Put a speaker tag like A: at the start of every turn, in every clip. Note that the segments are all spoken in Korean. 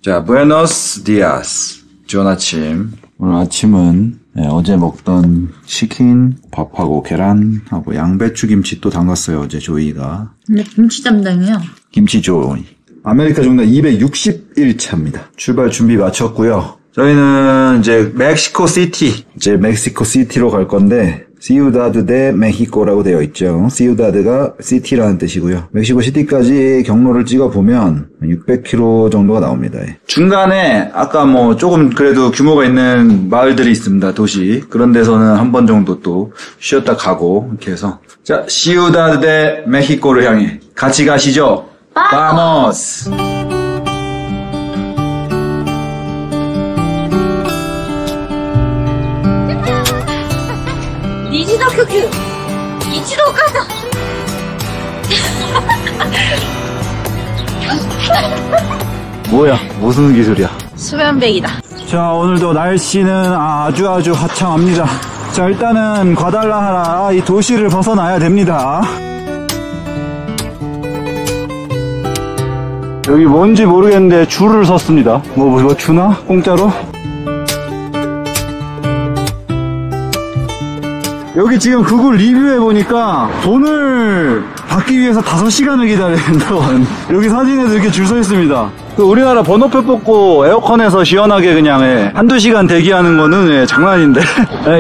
A: 자, 부에노스 디아스. 좋은 아침. 오늘 아침은 어제 먹던 치킨, 밥하고 계란하고 양배추 김치 또 담갔어요. 어제 조이가.
B: 근데 김치 담당이요?
A: 김치 조이. 아메리카 종로 261차입니다. 출발 준비 마쳤고요. 저희는 이제 멕시코 시티. 이제 멕시코 시티로 갈 건데 시우다드 데 메히코라고 되어 있죠. 시우다드가 시티라는 뜻이고요. 멕시코 시티까지 경로를 찍어보면 600km 정도가 나옵니다. 중간에 아까 뭐 조금 그래도 규모가 있는 마을들이 있습니다. 도시. 그런 데서는 한 번 정도 또 쉬었다 가고 이렇게 해서 자, 시우다드 데 메히코를 향해 같이 가시죠. 바모스!
B: 니지노曲 이치로 가자.
A: 뭐야? 무슨 기술이야?
B: 수면백이다.
A: 자, 오늘도 날씨는 아주 화창합니다. 자, 일단은 과달라하라 이 도시를 벗어나야 됩니다. 여기 뭔지 모르겠는데 줄을 섰습니다. 뭐 주나? 공짜로? 여기 지금 구글 리뷰해보니까 돈을 받기 위해서 5시간을 기다려야 된다고 하는데 여기 사진에도 이렇게 줄 서 있습니다. 우리나라 번호표 뽑고 에어컨에서 시원하게 그냥 한두 시간 대기하는 거는 장난인데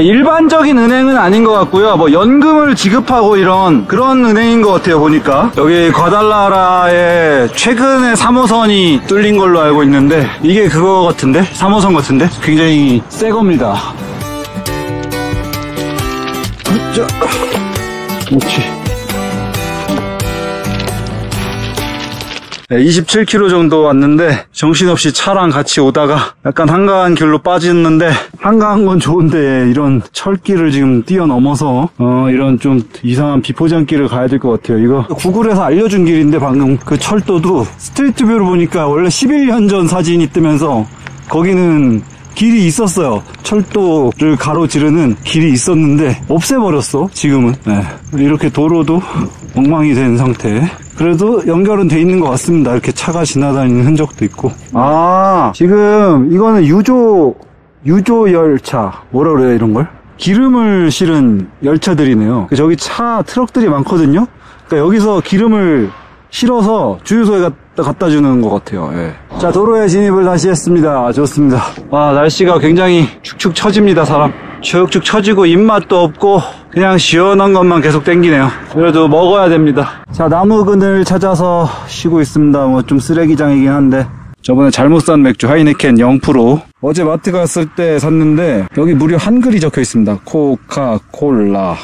A: 일반적인 은행은 아닌 것 같고요. 뭐 연금을 지급하고 이런 그런 은행인 것 같아요. 보니까 여기 과달라라에 최근에 3호선이 뚫린 걸로 알고 있는데 이게 그거 같은데? 3호선 같은데? 굉장히 새 겁니다. 자, 그렇지. 27km 정도 왔는데 정신없이 차랑 같이 오다가 약간 한가한 길로 빠졌는데 한가한 건 좋은데 이런 철길을 지금 뛰어넘어서 이런 좀 이상한 비포장길을 가야 될 것 같아요. 이거 구글에서 알려준 길인데 방금 그 철도도 스트리트뷰로 보니까 원래 11년 전 사진이 뜨면서 거기는 길이 있었어요. 철도를 가로지르는 길이 있었는데 없애버렸어 지금은. 이렇게 도로도 엉망이 된 상태. 그래도 연결은 돼 있는 것 같습니다. 이렇게 차가 지나다니는 흔적도 있고. 아, 지금 이거는 유조 열차 뭐라 그래요 이런 걸? 기름을 실은 열차들이네요. 저기 트럭들이 많거든요. 그러니까 여기서 기름을 실어서 주유소에 갖다 주는 것 같아요. 자, 도로에 진입을 다시 했습니다. 좋습니다. 와, 날씨가 굉장히 축축 처집니다. 사람 축축 처지고 입맛도 없고 그냥 시원한 것만 계속 땡기네요. 그래도 먹어야 됩니다. 자, 나무 그늘 찾아서 쉬고 있습니다. 뭐 좀 쓰레기장이긴 한데 저번에 잘못 산 맥주 하이네켄 0%. 어제 마트 갔을 때 샀는데 여기 무려 한글이 적혀 있습니다. 코카콜라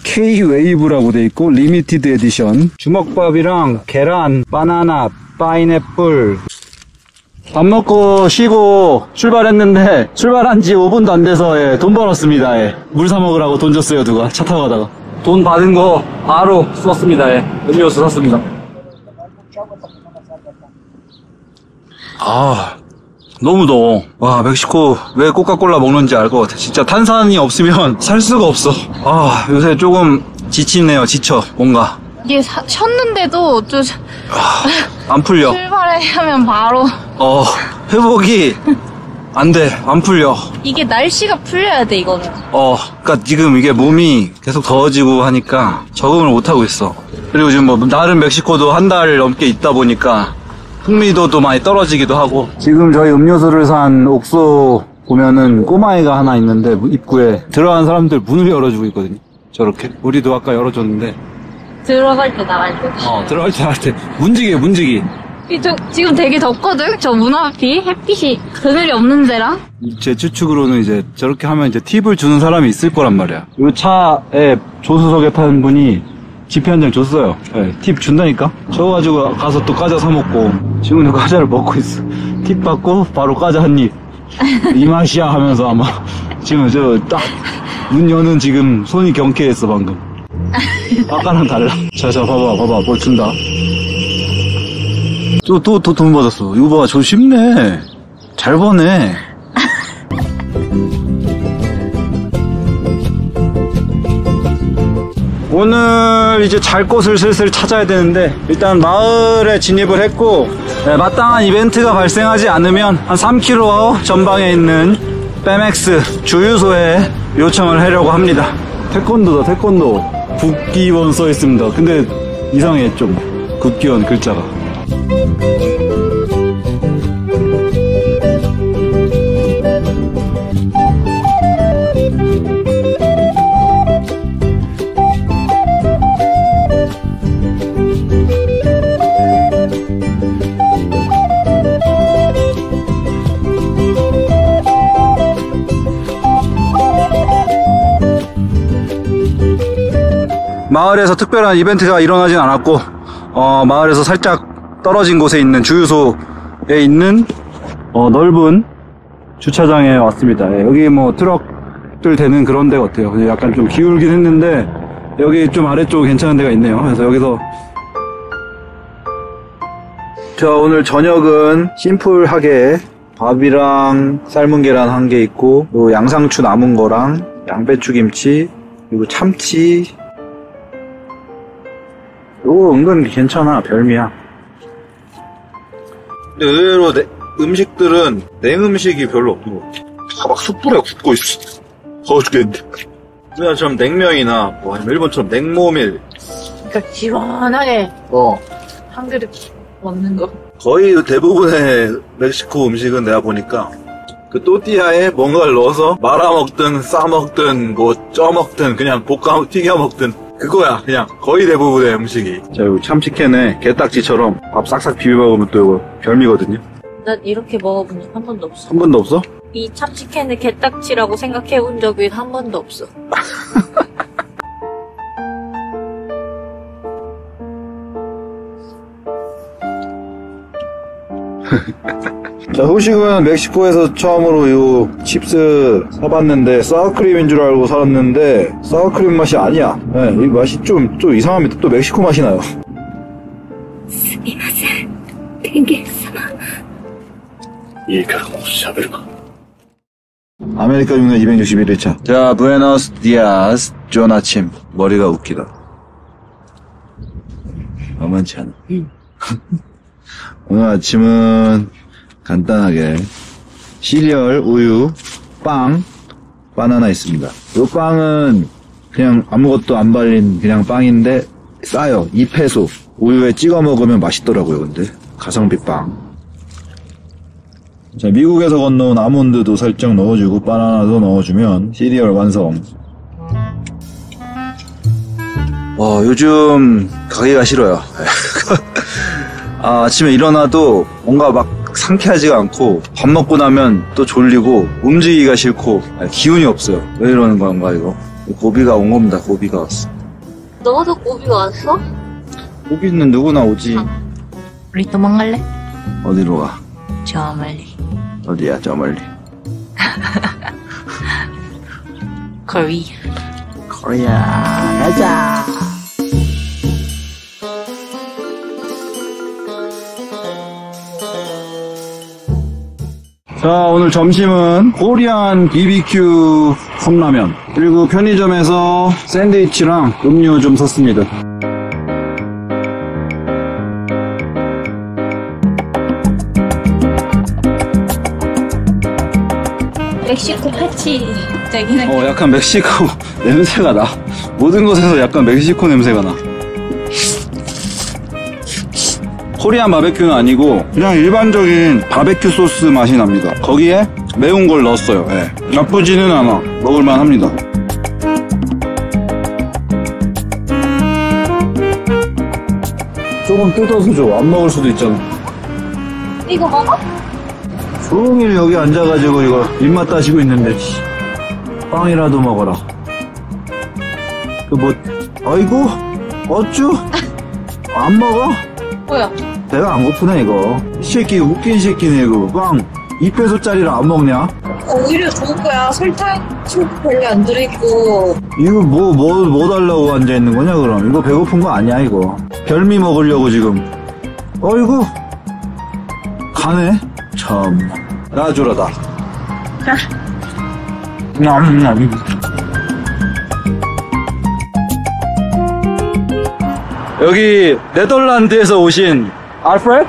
A: K-웨이브라고 돼 있고 리미티드 에디션. 주먹밥이랑 계란, 바나나, 파인애플. 밥 먹고 쉬고 출발했는데 출발한 지 5분도 안 돼서 돈 벌었습니다. 물 사 먹으라고 돈 줬어요. 누가 차 타고 가다가 돈 받은 거 바로 썼습니다. 음료수 샀습니다. 아, 너무 더워. 와, 멕시코 왜 코카콜라 먹는지 알 것 같아. 진짜 탄산이 없으면 살 수가 없어. 아, 요새 조금 지치네요. 지쳐 뭔가.
B: 이게 쉬었는데도 좀
A: 안 풀려.
B: 출발하면 바로
A: 회복이 안 돼. 안 풀려.
B: 이게 날씨가 풀려야 돼 이거는.
A: 그러니까 지금 이게 몸이 계속 더워지고 하니까 적응을 못 하고 있어. 그리고 지금 뭐 나름 멕시코도 한 달 넘게 있다 보니까 흥미도도 많이 떨어지기도 하고. 지금 저희 음료수를 산 옥소 보면은 꼬마애가 하나 있는데 입구에 들어간 사람들 문을 열어주고 있거든요. 저렇게. 우리도 아까 열어줬는데
B: 들어갈 때 나갈 때.
A: 들어갈 때 나갈 때 문지기.
B: 지금 되게 덥거든. 저 문 앞이 햇빛이 그늘이 없는 데랑.
A: 제 추측으로는 이제 저렇게 하면 이제 팁을 주는 사람이 있을 거란 말이야. 이 차에 조수석에 타는 분이 지폐 한 장 줬어요. 팁 준다니까. 저거 가지고 가서 또 과자 사 먹고 지금도 과자를 먹고 있어. 팁 받고 바로 과자 한 입. 이 맛이야 하면서 아마 지금 저 딱 문 여는 지금 손이 경쾌했어 방금. 아까랑 달라. 자, 봐봐 뭘 준다. 또 돈 받았어. 이거 봐, 저 쉽네. 잘 버네. 오늘 이제 잘 곳을 슬슬 찾아야 되는데 일단 마을에 진입을 했고 네, 마땅한 이벤트가 발생하지 않으면 한 3km 전방에 있는 뺨엑스 주유소에 요청을 하려고 합니다. 태권도다, 태권도. 국기원 써 있습니다. 근데 이상해, 좀. 국기원 글자가. 마을에서 특별한 이벤트가 일어나진 않았고 마을에서 살짝 떨어진 곳에 있는 주유소에 있는 넓은 주차장에 왔습니다. 예, 여기 뭐 트럭들 대는 그런 데 같아요. 약간 좀 기울긴 했는데 여기 좀 아래쪽 괜찮은 데가 있네요. 그래서 여기서 자, 오늘 저녁은 심플하게 밥이랑 삶은 계란 한 개 있고 요 양상추 남은 거랑 양배추 김치 그리고 참치. 요거 은근 괜찮아. 별미야. 근데 의외로 음식들은 냉음식이 별로 없는 것 같아. 다 막 숯불에 굽고 있어. 더워 죽겠는데. 우리나라처럼 냉면이나 뭐 아니면 일본처럼 냉모밀.
B: 그러니까 시원하게 한 그릇 먹는 거.
A: 거의 대부분의 멕시코 음식은 내가 보니까 그 또띠아에 뭔가를 넣어서 말아먹든 싸먹든 뭐 쪄먹든 그냥 볶아 튀겨먹든 그거야. 그냥 거의 대부분의 음식이. 자, 요 참치캔에 게딱지처럼 밥 싹싹 비벼 먹으면 또 이거 별미거든요.
B: 난 이렇게 먹어본 적 한 번도 없어.
A: 한 번도 없어?
B: 이 참치캔을 게딱지라고 생각해본 적이 한 번도 없어.
A: 자, 후식은 멕시코에서 처음으로 요 칩스 사봤는데 사워크림인 줄 알고 살았는데 사워크림 맛이 아니야. 네, 이 맛이 좀 이상합니다. 또 멕시코 맛이 나요. 아메리카 중에 261일차. 자, 부에노스 디아스. 좋은 아침. 머리가 웃기다. 만만치 않아. 오늘 아침은 간단하게 시리얼, 우유, 빵, 바나나 있습니다. 이 빵은 그냥 아무것도 안 발린 그냥 빵인데 싸요. 2페소. 우유에 찍어 먹으면 맛있더라고요. 근데 가성비 빵. 자, 미국에서 건너온 아몬드도 살짝 넣어주고 바나나도 넣어주면 시리얼 완성. 요즘 가기가 싫어요. 아침에 일어나도 뭔가 막 상쾌하지가 않고 밥 먹고 나면 또 졸리고 움직이기가 싫고 기운이 없어요. 왜 이러는 건가 이거. 고비가 온 겁니다. 고비가 왔어.
B: 너도 고비가 왔어?
A: 고비는 누구나 오지.
B: 우리 도망갈래?
A: 어디로 가?
B: 저 멀리.
A: 어디야 저 멀리.
B: 코리아.
A: 코리아 가자. 자, 오늘 점심은 코리안 BBQ 컵라면 그리고 편의점에서 샌드위치랑 음료 좀 샀습니다.
B: 멕시코 패치 되긴 해.
A: 약간 멕시코 냄새가 나. 모든 것에서 약간 멕시코 냄새가 나. 코리안 바베큐는 아니고 그냥 일반적인 바베큐 소스 맛이 납니다. 거기에 매운 걸 넣었어요. 네. 나쁘지는 않아. 먹을만 합니다. 조금 뜯어서 줘. 안 먹을 수도 있잖아.
B: 이거 먹어?
A: 종일 여기 앉아가지고 이거 입맛 따시고 있는데 빵이라도 먹어라. 아이고 어쭈? 안 먹어?
B: 뭐야?
A: 배가 안 고프네 이거. 이 새끼 웃긴 새끼네 이거. 빵 2페소짜리를 안 먹냐?
B: 오히려 좋은 거야. 설탕 별로 안 들어있고.
A: 이거 뭐 달라고 앉아있는 거냐 그럼. 이거 배고픈 거 아니야 이거. 별미 먹으려고 지금. 어이구 가네. 참 놔줘라 나. 여기 네덜란드에서 오신 알프레드?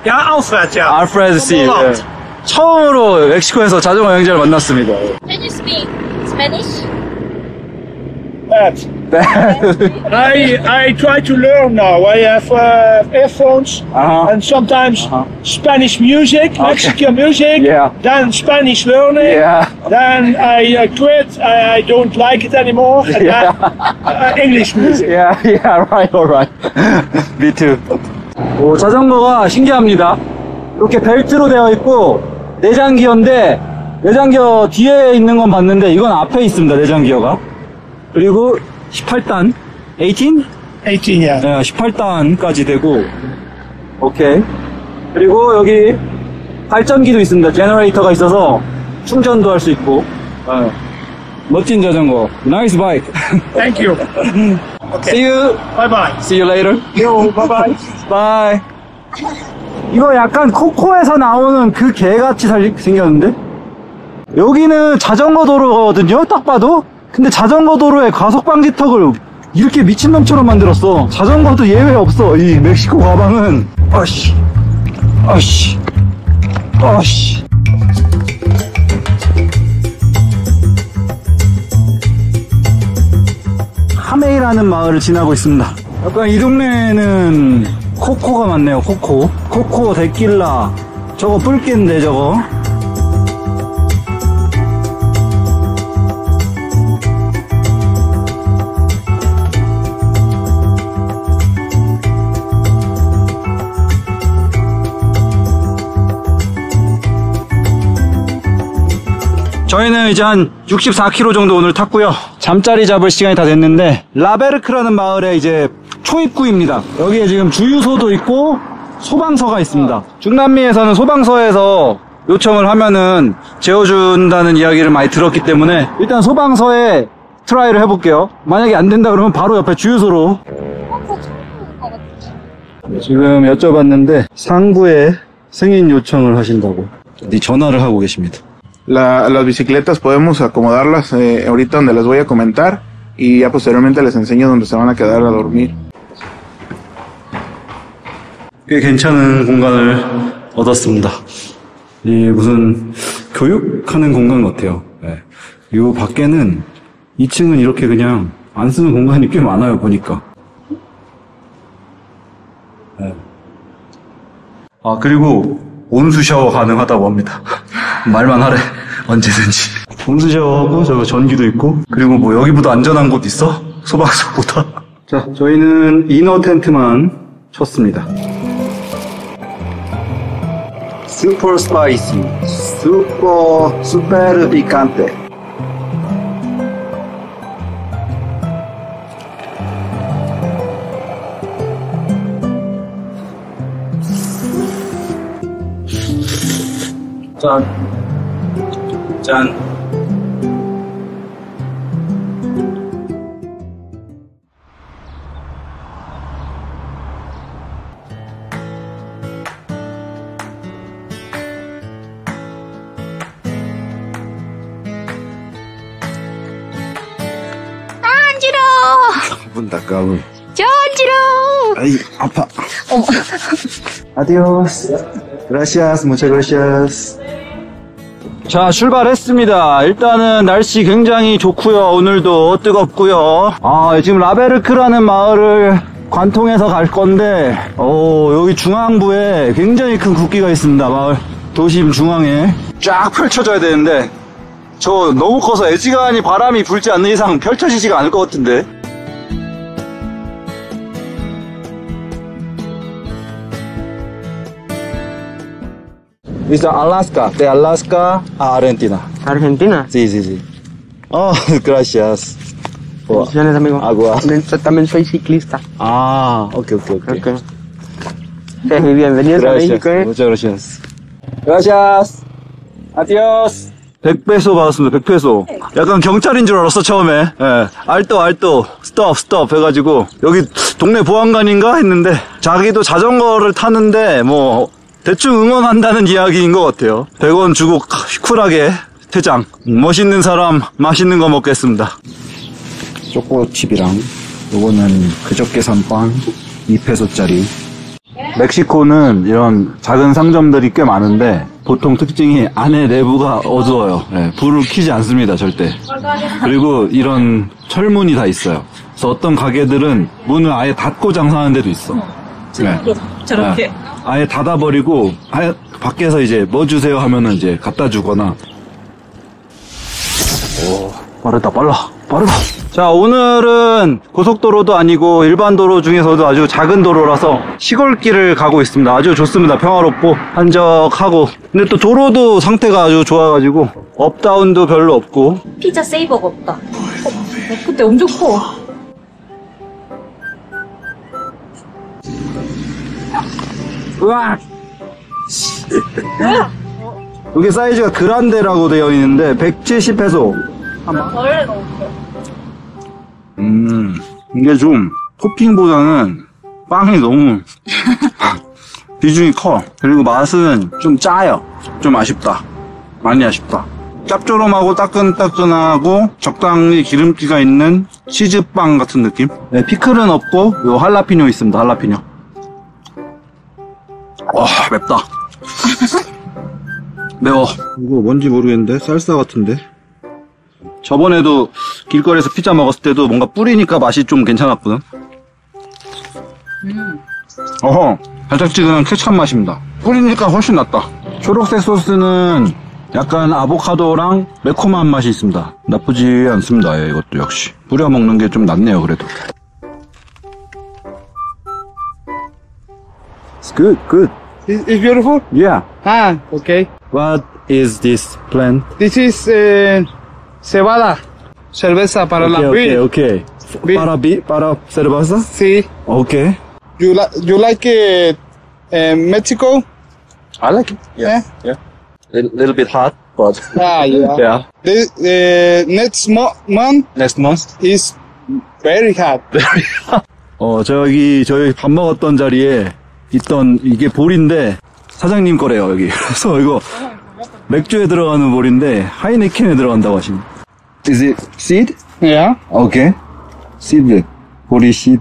C: Ja, Alfred, ja.
A: 알프레드 씨. 예.
C: Holland.
A: 처음으로 멕시코에서 자전거 여행자를 만났습니다.
B: Can you speak Spanish?
C: Bad. I try to learn now. I have earphones
A: Uh-huh.
C: and sometimes Spanish music, Mexican music.
A: Yeah.
C: Then Spanish learning.
A: Yeah.
C: Then I quit. I don't like it anymore. And then English music.
A: Yeah, alright. Me too. 오, 자전거가 신기합니다. 이렇게 벨트로 되어 있고, 내장기어인데, 내장기어 뒤에 있는 건 봤는데, 이건 앞에 있습니다, 내장기어가. 그리고 18단, 18?
C: 18, yeah.
A: 네, 18단까지 되고, 오케이. 그리고 여기 발전기도 있습니다. 제너레이터가 있어서 충전도 할 수 있고, 멋진 자전거. 나이스 바이크.
C: Thank you.
A: See you.
C: Bye bye.
A: See you later.
C: Yo, bye bye.
A: 바이. 이거 약간 코코에서 나오는 그 개같이 생겼는데? 여기는 자전거 도로거든요, 딱 봐도? 근데 자전거 도로에 과속방지턱을 이렇게 미친놈처럼 만들었어. 자전거도 예외 없어. 이 멕시코 가방은. 아씨. 하메이라는 마을을 지나고 있습니다. 약간 이 동네는 코코가 많네요. 코코 데킬라. 저거 뿔겠는데 저거. 저희는 이제 한 64km 정도 오늘 탔고요. 잠자리 잡을 시간이 다 됐는데, 라베르크라는 마을에 이제 초입구입니다. 여기에 지금 주유소도 있고 소방서가 있습니다. 중남미에서는 소방서에서 요청을 하면은 재워준다는 이야기를 많이 들었기 때문에 일단 소방서에 트라이를 해볼게요. 만약에 안 된다 그러면 바로 옆에 주유소로. 지금 여쭤봤는데 상부에 승인 요청을 하신다고 전화를 하고 계십니다.
D: Las bicicletas podemos acomodarlas ahorita donde les voy a comentar y ya posteriormente les enseño donde se van a quedar a dormir.
A: 꽤 괜찮은 공간을 얻었습니다. 이 무슨 교육하는 공간 같아요. 네. 요 밖에는 2층은 이렇게 그냥 안 쓰는 공간이 꽤 많아요, 보니까. 네. 아, 그리고 온수 샤워 가능하다고 합니다. 말만 하래. 언제든지. 온수 샤워하고 저 전기도 있고, 그리고 뭐 여기보다 안전한 곳 있어? 소방서보다. 자, 저희는 이너 텐트만 쳤습니다. Super spicy, super picante. 짠. 문 닦아오.
B: 저지러.
A: 아이, 아파. Adiós. Gracias, muchas gracias. 자, 출발했습니다. 일단은 날씨 굉장히 좋고요. 오늘도 뜨겁고요. 아, 지금 라베르크라는 마을을 관통해서 갈 건데, 여기 중앙부에 굉장히 큰 국기가 있습니다. 마을 도심 중앙에 쫙 펼쳐져야 되는데, 저 너무 커서 애지간히 바람이 불지 않는 이상 펼쳐지지가 않을 것 같은데. Es Alaska, de Alaska a Argentina.
E: Argentina.
A: Sí, sí, sí. Oh, gracias.
E: Bendiciones, amigo.
A: Agua.
E: También soy ciclista.
A: Ah, ok.
E: Okay. Bienvenidos a México,
A: Muchas gracias. Gracias. Adiós. 100페소 받았습니다. 100페소. 약간 경찰인 줄 알았어, 처음에. 예. 알또. 스톱 해가지고, 여기 동네 보안관인가 했는데, 자기도 자전거를 타는데, 뭐, 대충 응원한다는 이야기인 것 같아요. 100원 주고 쿨하게 퇴장. 멋있는 사람 맛있는 거 먹겠습니다. 초코칩이랑 요거는 그저께 산 빵 2페소짜리. 멕시코는 이런 작은 상점들이 꽤 많은데 보통 특징이 안에 내부가 어두워요. 네, 불을 켜지 않습니다, 절대. 그리고 이런 철문이 다 있어요. 그래서 어떤 가게들은 문을 아예 닫고 장사하는 데도 있어. 네.
B: 저렇게.
A: 네. 아예 닫아버리고 아예 밖에서 이제 뭐 주세요 하면은 이제 갖다 주거나. 오, 빠르다. 자, 오늘은 고속도로도 아니고 일반 도로 중에서도 아주 작은 도로라서 시골길을 가고 있습니다. 아주 좋습니다. 평화롭고 한적하고. 근데 또 도로도 상태가 아주 좋아가지고 업다운도 별로 없고.
B: 피자 세이버가 없다. 그때 엄청 커.
A: 으악! 여기 사이즈가 그란데라고 되어 있는데 170페소.
B: 원래 없어.
A: 이게 좀 토핑보다는 빵이 너무 비중이 커. 그리고 맛은 좀 짜요. 좀 아쉽다. 많이 아쉽다. 짭조름하고 따끈따끈하고 적당히 기름기가 있는 치즈빵 같은 느낌. 네, 피클은 없고 요 할라피뇨 있습니다. 할라피뇨. 맵다. 매워. 이거 뭔지 모르겠는데 쌀사 같은데. 저번에도 길거리에서 피자 먹었을 때도 뭔가 뿌리니까 맛이 좀 괜찮았거든. 달짝지근한 케찹 맛입니다. 뿌리니까 훨씬 낫다. 초록색 소스는 약간 아보카도랑 매콤한 맛이 있습니다. 나쁘지 않습니다. 예, 이것도 역시 뿌려 먹는 게 좀 낫네요. 그래도. It's good.
F: It's beautiful?
A: Yeah.
F: Ah, okay.
A: What is this plant?
F: This is cebada. Cerveza para la beer.
A: Okay.
F: Beer.
A: Para cerveza?
F: Sí.
A: Okay.
F: You like it Mexico?
A: I like it.
F: Yeah.
A: Little bit hot, but
F: Ah, yeah.
A: yeah.
F: The next month
A: Next month.
F: is very hot.
A: 저희 밥 먹었던 자리에 있던 이게 볼인데 사장님 거래요, 여기. 그래서 이거 맥주에 들어가는 볼인데 하이네켄에 들어간다고 하십니다. Is it seed?
F: Yeah.
A: Okay. seed. 보리 씨.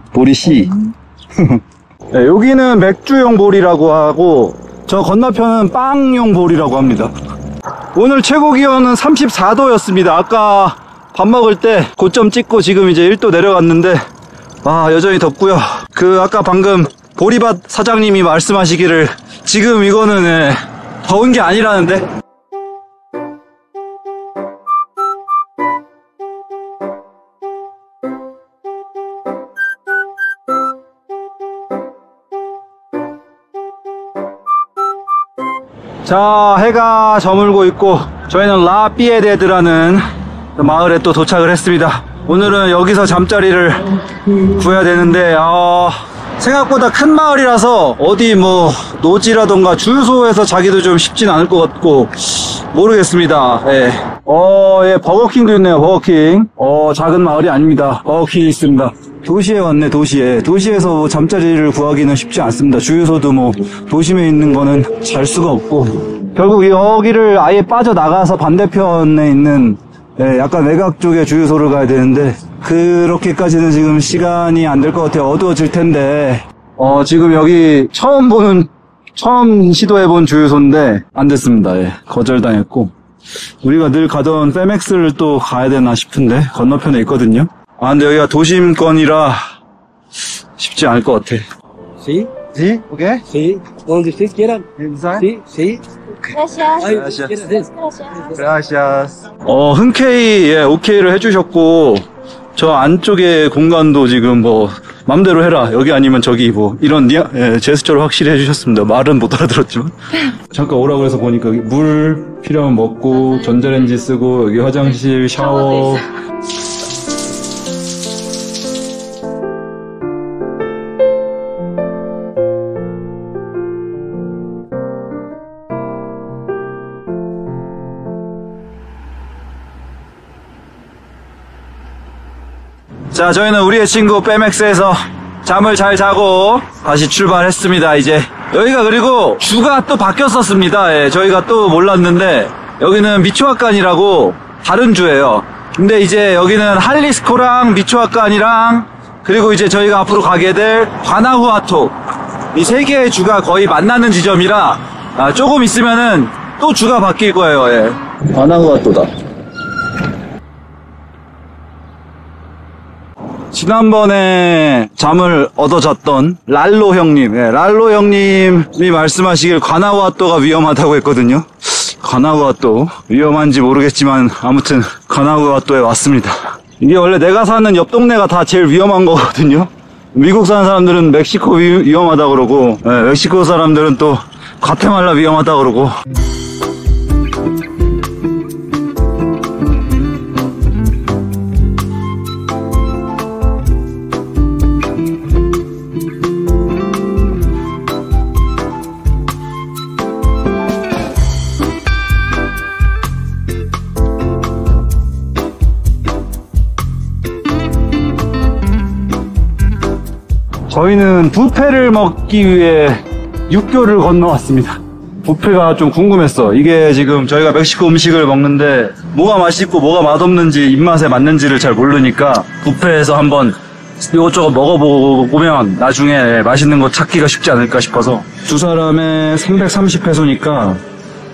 A: 네, 여기는 맥주용 볼이라고 하고 저 건너편은 빵용 볼이라고 합니다. 오늘 최고 기온은 34도였습니다. 아까 밥 먹을 때 고점 찍고 지금 이제 1도 내려갔는데 여전히 덥고요. 아까 방금 보리밭 사장님이 말씀하시기를 지금 이거는 더운 게 아니라는데. 자, 해가 저물고 있고 저희는 라피에데드라는 마을에 또 도착을 했습니다. 오늘은 여기서 잠자리를 구해야 되는데 생각보다 큰 마을이라서 어디 뭐 노지라던가 주유소에서 자기도 좀 쉽진 않을 것 같고 모르겠습니다. 예. 예, 버거킹도 있네요. 버거킹. 작은 마을이 아닙니다. 버거킹이 있습니다. 도시에 왔네. 도시에서 뭐 잠자리를 구하기는 쉽지 않습니다. 주유소도 뭐 도심에 있는 거는 잘 수가 없고 결국 여기를 아예 빠져나가서 반대편에 있는 약간 외곽 쪽에 주유소를 가야 되는데 그렇게까지는 지금 시간이 안 될 것 같아요. 어두워질 텐데 지금 여기 처음 시도해본 주유소인데 안 됐습니다. 예, 거절당했고 우리가 늘 가던 페맥스를 또 가야 되나 싶은데 건너편에 있거든요. 근데 여기가 도심권이라 쉽지 않을 것 같아.
E: Sí,
A: ¿Sí? Okay?
E: sí. Donde ustedes quieran.
A: Inside?
E: Sí, sí.
B: Gracias.
A: Gracias. 흔쾌히 오케이를 해주셨고 저 안쪽에 공간도 지금 뭐 맘대로 해라 여기 아니면 저기 뭐 이런 제스처를 확실히 해주셨습니다. 말은 못 알아들었지만 잠깐 오라고 해서 보니까 여기 물 필요하면 먹고 전자레인지 쓰고 여기 화장실 샤워. 자, 저희는 우리의 친구 빼맥스에서 잠을 잘 자고 다시 출발했습니다. 이제 여기가 그리고 주가 또 바뀌었었습니다. 예, 저희가 또 몰랐는데 여기는 미초아칸이라고 다른 주예요. 근데 이제 여기는 할리스코랑 미초아칸이랑 그리고 이제 저희가 앞으로 가게 될 과나후아토 이 세 개의 주가 거의 만나는 지점이라 조금 있으면은 또 주가 바뀔 거예요. 예. 관아우아또다. 지난번에 잠을 얻어 잤던 랄로 형님, 예, 랄로 형님이 말씀하시길 관아우아또가 위험하다고 했거든요. 관아우아또 위험한지 모르겠지만 아무튼 관아우아또에 왔습니다. 이게 원래 내가 사는 옆 동네가 다 제일 위험한 거거든요. 미국 사는 사람들은 멕시코 위험하다 그러고, 예, 멕시코 사람들은 또 과테말라 위험하다 그러고. 저희는 뷔페를 먹기 위해 육교를 건너왔습니다. 뷔페가 좀 궁금했어. 이게 지금 저희가 멕시코 음식을 먹는데 뭐가 맛있고 뭐가 맛없는지 입맛에 맞는지를 잘 모르니까 뷔페에서 한번 이것저것 먹어보면 나중에 맛있는 거 찾기가 쉽지 않을까 싶어서. 두 사람에 330페소니까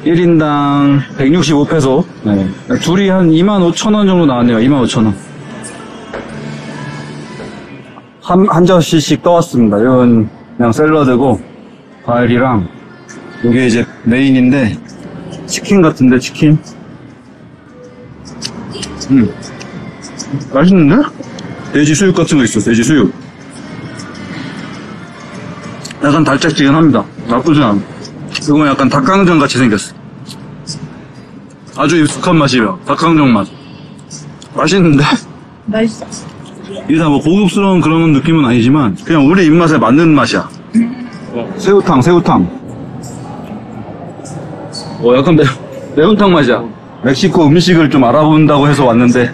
A: 1인당 165페소. 네. 둘이 한 25,000원 정도 나왔네요. 25,000원. 한 접시씩 떠왔습니다. 이건 그냥 샐러드고 과일이랑 이게 이제 메인인데 치킨 같은데 치킨. 맛있는데? 돼지 수육 같은 거 있어. 돼지 수육. 약간 달짝지근합니다. 나쁘진 않아. 이건 약간 닭강정 같이 생겼어. 아주 익숙한 맛이에요. 닭강정 맛. 맛있는데?
B: 맛있어.
A: 이게 다 뭐 고급스러운 그런 느낌은 아니지만 그냥 우리 입맛에 맞는 맛이야. 새우탕. 약간 매운탕 맛이야. 멕시코 음식을 좀 알아본다고 해서 왔는데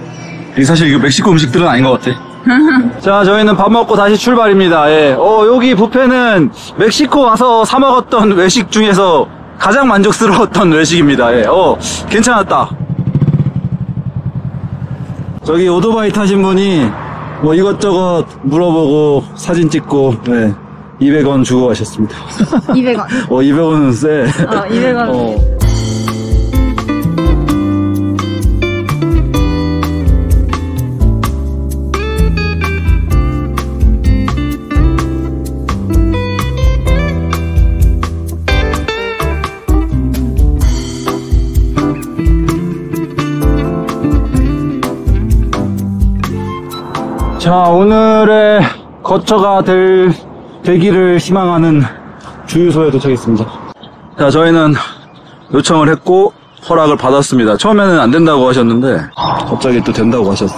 A: 이게 사실 이거 멕시코 음식들은 아닌 것 같아. 자, 저희는 밥 먹고 다시 출발입니다. 예. 여기 뷔페는 멕시코 와서 사 먹었던 외식 중에서 가장 만족스러웠던 외식입니다. 예. 괜찮았다. 저기 오토바이 타신 분이 뭐 이것저것 물어보고 사진 찍고, 네, 200원 주고 가셨습니다.
B: 200원.
A: 200원은 세.
B: 200원. 자, 오늘의 거처가 되기를 희망하는 주유소에 도착했습니다. 자, 저희는 요청을 했고 허락을 받았습니다. 처음에는 안 된다고 하셨는데 갑자기 또 된다고 하셨어.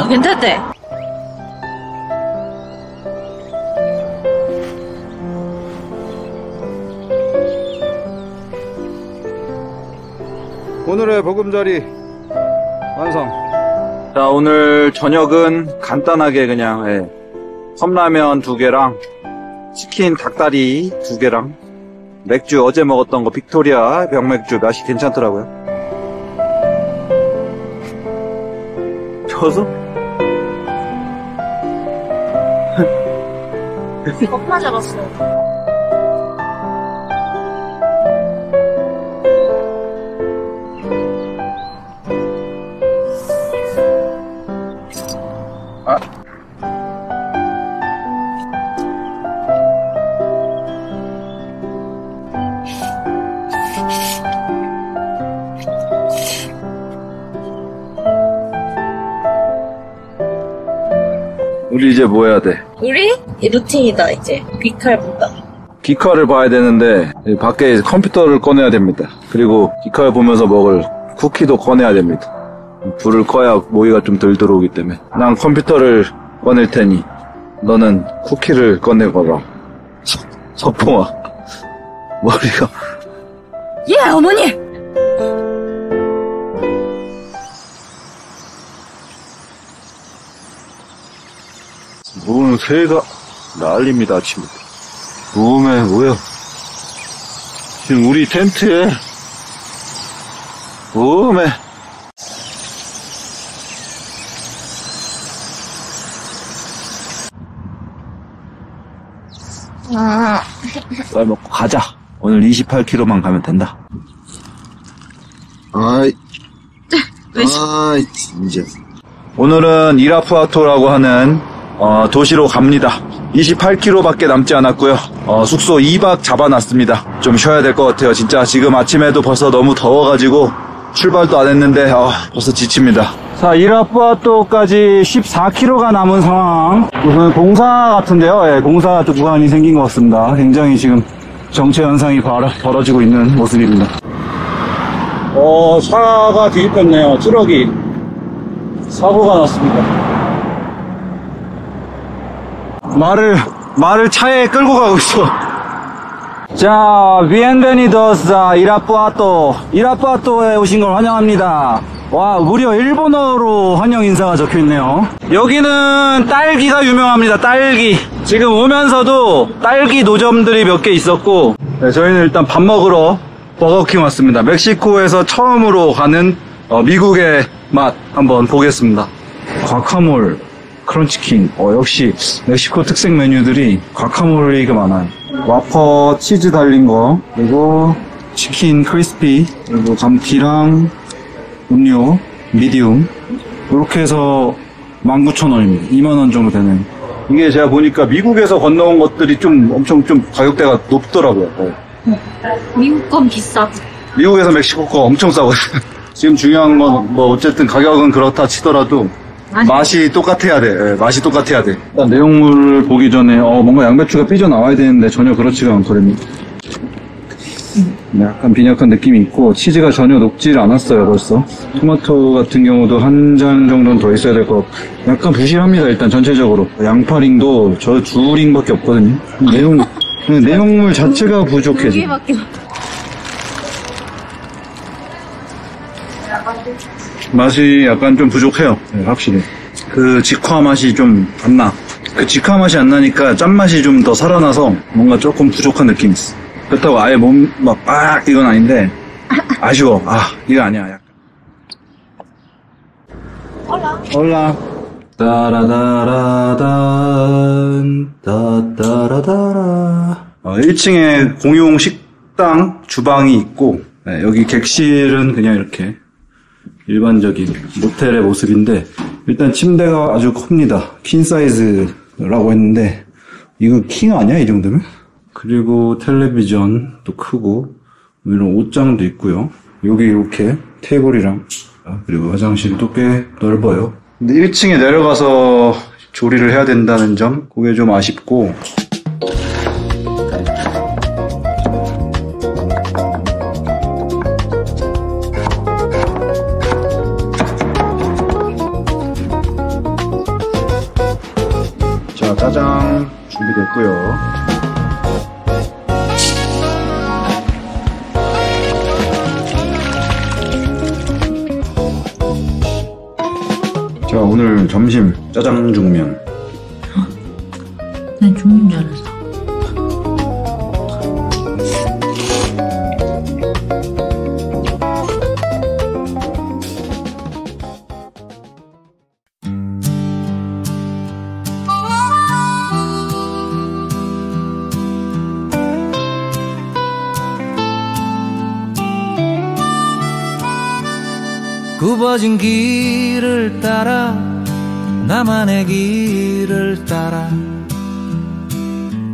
B: 괜찮대.
A: 오늘의 보금자리 완성. 자, 오늘 저녁은 간단하게 그냥 컵라면 2개랑 치킨 닭다리 2개랑 맥주 어제 먹었던 거 빅토리아 병맥주 맛이 괜찮더라고요. 저서?
B: 겁나 잡았어.
A: 우리 이제 뭐 해야 돼?
B: 우리? 루틴이다, 이제. 귀칼보다.
A: 기카를 봐야 되는데 밖에 컴퓨터를 꺼내야 됩니다. 그리고 기카를 보면서 먹을 쿠키도 꺼내야 됩니다. 불을 꺼야 모기가 좀 덜 들어오기 때문에. 난 컴퓨터를 꺼낼 테니 너는 쿠키를 꺼내거라. 서풍아, 머리가.
B: 예, 어머니!
A: 무슨 새가 난립니다, 아침부터. 뭐야. 지금 우리 텐트에 뭐매. 쌀 먹고 가자. 오늘 28km만 가면 된다. 아이 진짜. 오늘은 이라푸아토라고 하는 도시로 갑니다. 28km밖에 남지 않았고요. 숙소 2박 잡아놨습니다. 좀 쉬어야 될 것 같아요. 진짜 지금 아침에도 벌써 너무 더워가지고 출발도 안 했는데 벌써 지칩니다. 자, 이라푸아토까지 14km가 남은 상황. 우선 공사 같은데요. 예, 공사 구간이 생긴 것 같습니다. 굉장히 지금 정체 현상이 벌어지고 있는 모습입니다. 차가 뒤집혔네요. 트럭이 사고가 났습니다. 말을 차에 끌고 가고 있어. 자, bienvenidos a 이라푸아토에 오신 걸 환영합니다. 와, 무려 일본어로 환영 인사가 적혀있네요. 여기는 딸기가 유명합니다. 딸기. 지금 오면서도 딸기 노점들이 몇 개 있었고, 네, 저희는 일단 밥 먹으러 버거킹 왔습니다. 멕시코에서 처음으로 가는 미국의 맛 한번 보겠습니다. 과카몰, 크런치킨. 역시 멕시코 특색 메뉴들이 과카몰리가 많아요. 와퍼 치즈 달린 거, 그리고 치킨 크리스피, 그리고 감튀랑 음료 미디움, 이렇게 해서 19,000원입니다. 2만원 정도 되는. 이게 제가 보니까 미국에서 건너온 것들이 엄청 가격대가 높더라고요.
B: 미국 건 비싸고.
A: 미국에서 멕시코 거 엄청 싸거든요. 지금 중요한 건 어쨌든 가격은 그렇다 치더라도 맛이 똑같아야 돼. 네, 맛이 똑같아야 돼. 일단 내용물을 보기 전에 뭔가 양배추가 삐져나와야 되는데 전혀 그렇지가 않거든요. 약간 빈약한 느낌이 있고 치즈가 전혀 녹질 않았어요. 벌써 토마토 같은 경우도 한 장 정도는 더 있어야 될 것 같고 약간 부실합니다. 일단 전체적으로 양파링도 저 두 링밖에 없거든요. 내용물 자체가 부족해 지금. 맛이 약간 좀 부족해요. 네, 확실히 그 직화 맛이 좀 안 나. 그 직화 맛이 안 나니까 짠맛이 좀 더 살아나서 뭔가 조금 부족한 느낌이 있어. 그렇다고 아예 이건 아닌데 아쉬워. 이거 아니야. 약간 올라 따라다라단 따따라다라. 1층에 공용 식당 주방이 있고, 네, 여기 객실은 그냥 이렇게 일반적인 모텔의 모습인데, 일단 침대가 아주 큽니다. 퀸 사이즈라고 했는데 이거 킹 아니야 이 정도면? 그리고 텔레비전도 크고 이런 옷장도 있고요. 여기 이렇게 테이블이랑 그리고 화장실도 꽤 넓어요. 근데 1층에 내려가서 조리를 해야 된다는 점, 그게 좀 아쉽고. 자, 짜장 준비됐고요. 자, 오늘 점심 짜장중면.
B: 난 중면 줄 알았어.
G: 굽어진 길을 따라 나만의 길을 따라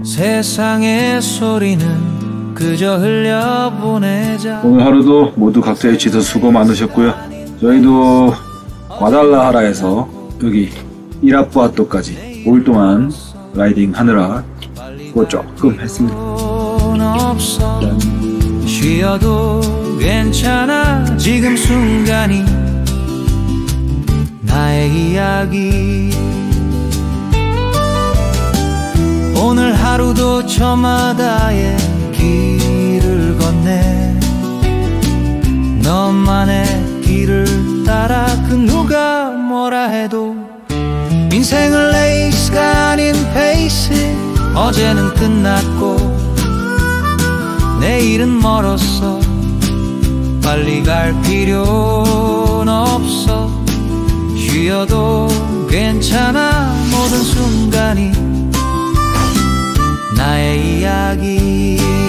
G: 세상의 소리는 그저 흘려보내자.
A: 오늘 하루도 모두 각자의 지도 수고 많으셨고요. 저희도 과달라하라에서 여기 이라푸아토까지 5일 동안 라이딩 하느라 그거 조금 했습니다.
G: 쉬어도 괜찮아. 지금 순간이 나의 이야기. 오늘 하루도 저마다의 길을 건네 너만의 길을 따라. 그 누가 뭐라 해도 인생을 레이스가 아닌 페이스. 어제는 끝났고 내일은 멀었어. 빨리 갈 필요는 없어. 쉬어도 괜찮아. 모든 순간이 나의 이야기